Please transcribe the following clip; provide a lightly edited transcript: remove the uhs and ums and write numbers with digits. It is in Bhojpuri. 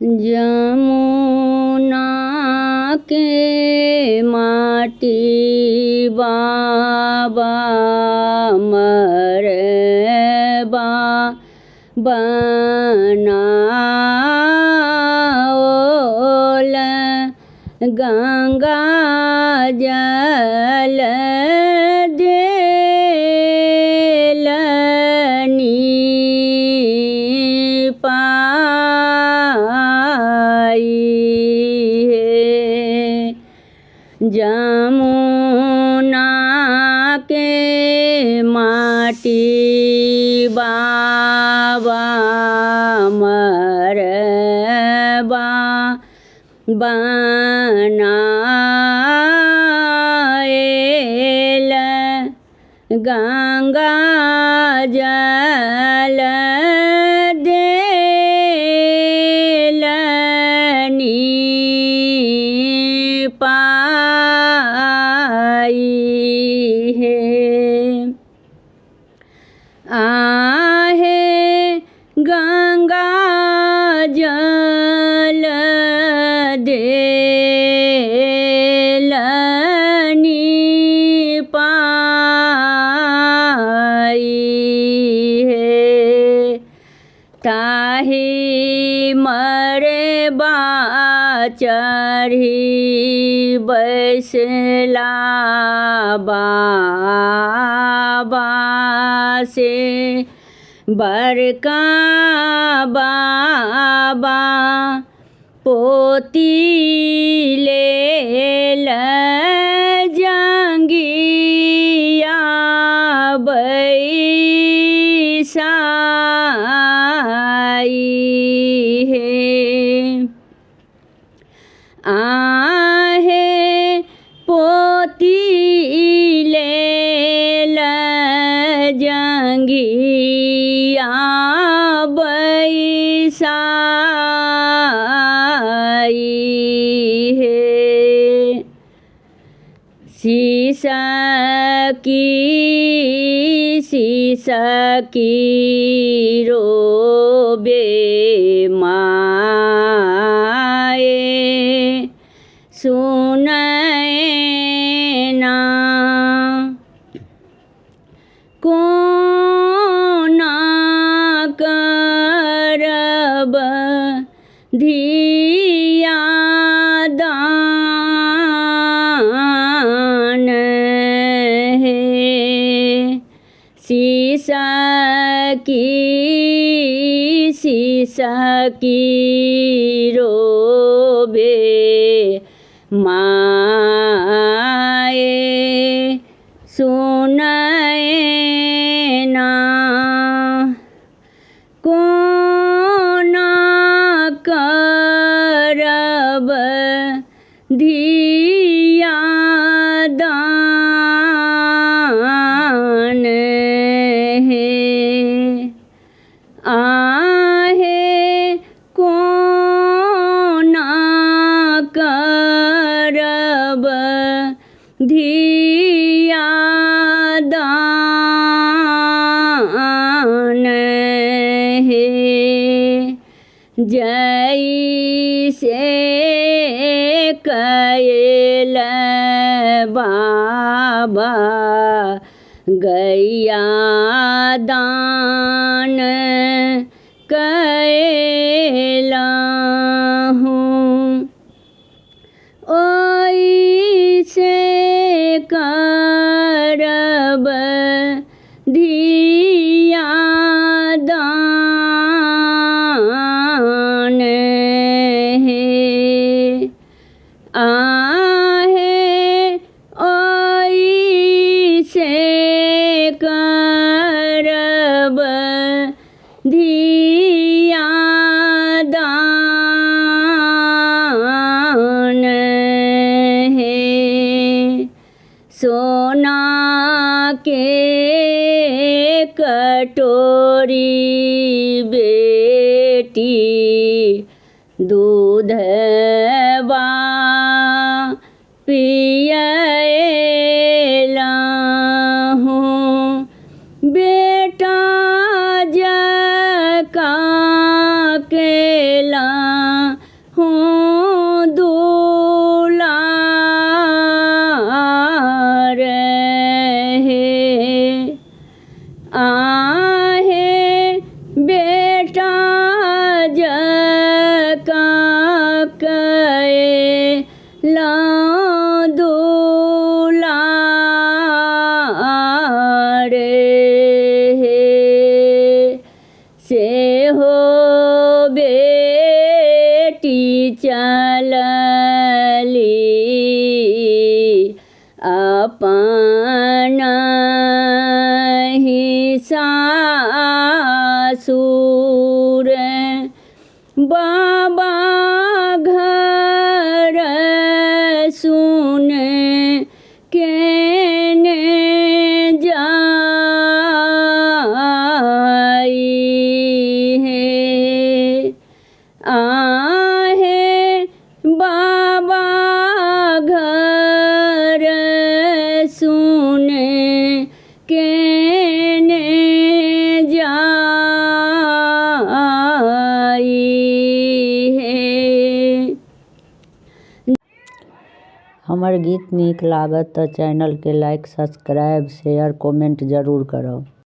जमुना के माटी बाबा मरबा बनाओल गंगा जल देलनी पाई है। जमुना के माटी बाबा मरबा बनाएल गंगा जल देलनी पाई है। आहे गंगा जल देलनी पाई है। ताही मरबा चढ़ी बैसला बाबा से बड़का बाबा पोती लेल जंगिया बैसाई है। आहे पोती लेल जंगिया बैसाई है। सीसकी रोबे माए सुनैना कोना करब धिया दान है। सीसकी रोबे माए सुनैना कोना करब धिया दान है। आहे कोना करब धिया दान है। जैसे कैल बाबा गैया दान कैला हूँ ओइसे करब धिया दान है। आहे ओइसे करब धिया दान है। सोना के कटोरी बेटी दूधवा पियला हूँ बेटा जका केला अपना ही सासुर बाबा घर सुन केने जाई है आहे बाबा घर सुन केने जाई है। हमर गीत नीक लागत त चैनल के लाइक सब्सक्राइब शेयर कमेंट जरूर करब।